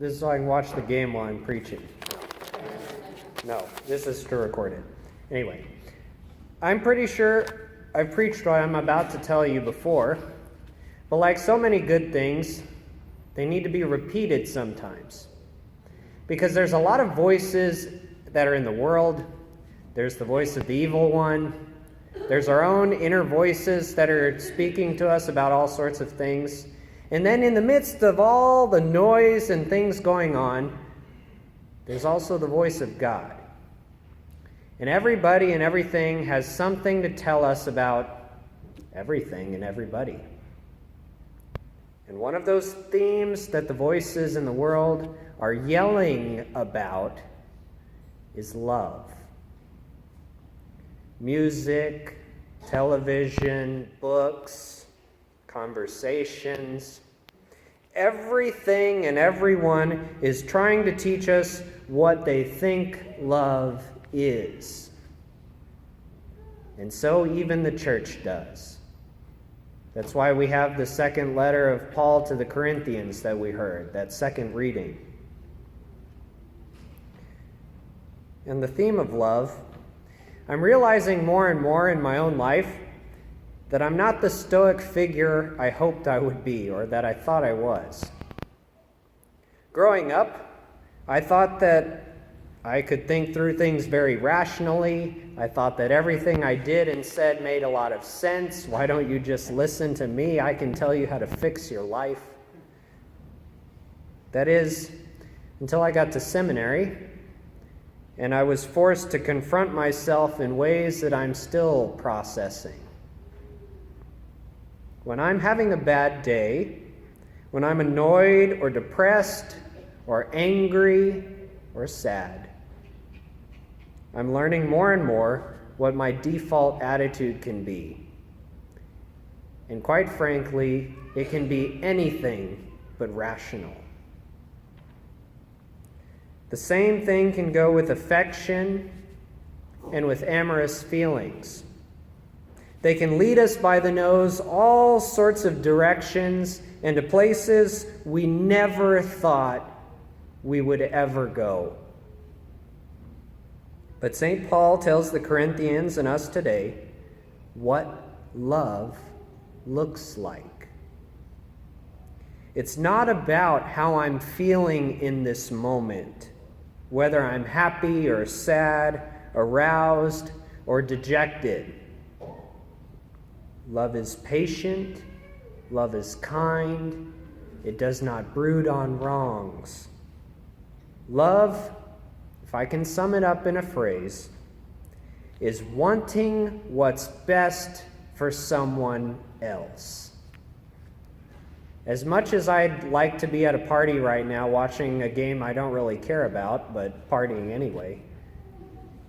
This is so I can watch the game while I'm preaching. No, this is to record it. Anyway, I'm pretty sure I've preached what I'm about to tell you before, but like so many good things, they need to be repeated sometimes. Because there's a lot of voices that are in the world. There's the voice of the evil one. There's our own inner voices that are speaking to us about all sorts of things. And then in the midst of all the noise and things going on, there's also the voice of God. And everybody and everything has something to tell us about everything and everybody. And one of those themes that the voices in the world are yelling about is love. Music, television, books, conversations. Everything and everyone is trying to teach us what they think love is. And so even the church does. That's why we have the second letter of Paul to the Corinthians that we heard, that second reading. And the theme of love, I'm realizing more and more in my own life that I'm not the stoic figure I hoped I would be, or that I thought I was. Growing up, I thought that I could think through things very rationally. I thought that everything I did and said made a lot of sense. Why don't you just listen to me? I can tell you how to fix your life. That is, until I got to seminary, and I was forced to confront myself in ways that I'm still processing. When I'm having a bad day, when I'm annoyed or depressed or angry or sad, I'm learning more and more what my default attitude can be. And quite frankly, it can be anything but rational. The same thing can go with affection and with amorous feelings. They can lead us by the nose all sorts of directions and to places we never thought we would ever go. But St. Paul tells the Corinthians and us today what love looks like. It's not about how I'm feeling in this moment, whether I'm happy or sad, aroused or dejected. Love is patient, love is kind, it does not brood on wrongs. Love, if I can sum it up in a phrase, is wanting what's best for someone else. As much as I'd like to be at a party right now watching a game I don't really care about, but partying anyway,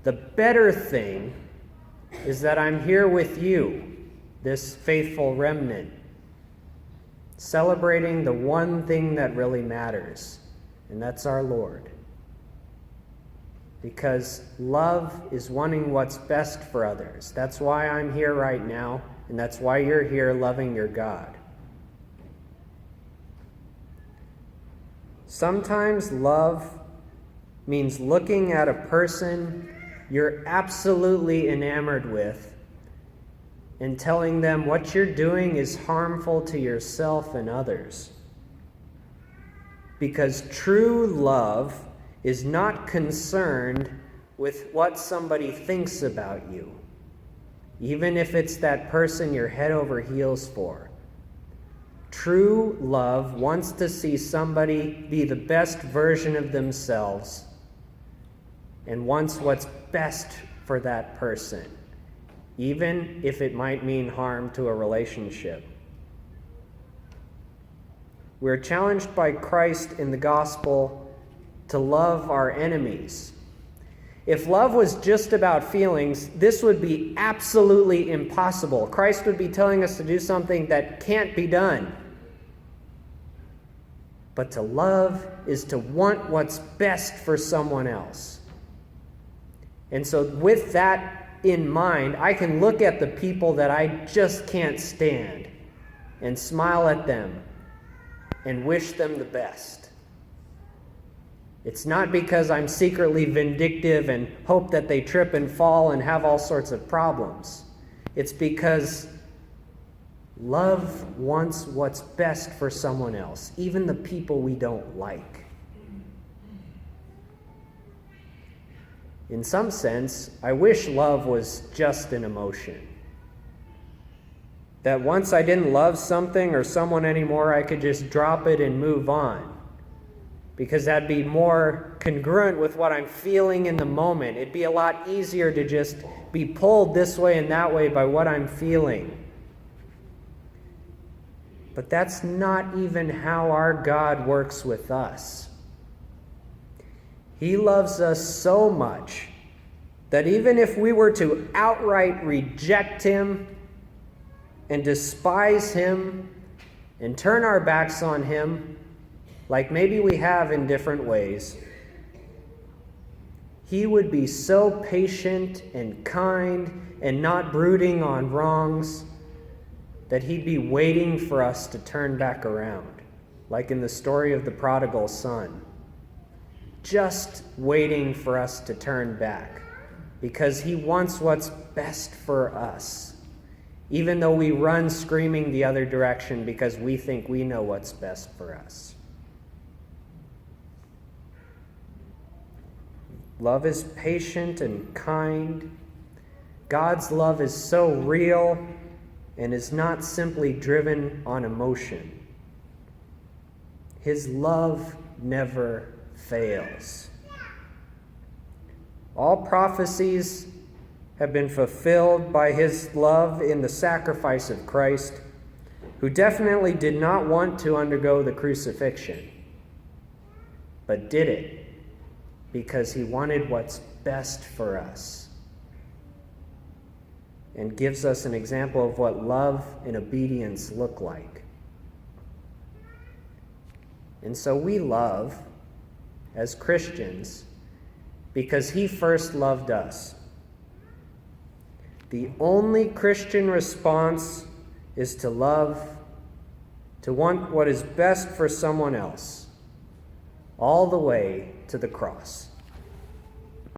the better thing is that I'm here with you, this faithful remnant, celebrating the one thing that really matters, and that's our Lord. Because love is wanting what's best for others. That's why I'm here right now, and that's why you're here loving your God. Sometimes love means looking at a person you're absolutely enamored with and telling them what you're doing is harmful to yourself and others. Because true love is not concerned with what somebody thinks about you, even if it's that person you're head over heels for. True love wants to see somebody be the best version of themselves and wants what's best for that person, even if it might mean harm to a relationship. We're challenged by Christ in the gospel to love our enemies. If love was just about feelings, this would be absolutely impossible. Christ would be telling us to do something that can't be done. But to love is to want what's best for someone else. And so with that in mind, I can look at the people that I just can't stand and smile at them and wish them the best. It's not because I'm secretly vindictive and hope that they trip and fall and have all sorts of problems. It's because love wants what's best for someone else, even the people we don't like. In some sense, I wish love was just an emotion. That once I didn't love something or someone anymore, I could just drop it and move on. Because that'd be more congruent with what I'm feeling in the moment. It'd be a lot easier to just be pulled this way and that way by what I'm feeling. But that's not even how our God works with us. He loves us so much that even if we were to outright reject him and despise him and turn our backs on him, like maybe we have in different ways, he would be so patient and kind and not brooding on wrongs that he'd be waiting for us to turn back around, like in the story of the prodigal son. Just waiting for us to turn back, because he wants what's best for us, even though we run screaming the other direction because we think we know what's best for us. Love is patient and kind. God's love is so real and is not simply driven on emotion. His love never fails. All prophecies have been fulfilled by his love in the sacrifice of Christ, who definitely did not want to undergo the crucifixion, but did it because he wanted what's best for us, and gives us an example of what love and obedience look like. And so we love as Christians because he first loved us. The only Christian response is to love, to want what is best for someone else, all the way to the cross.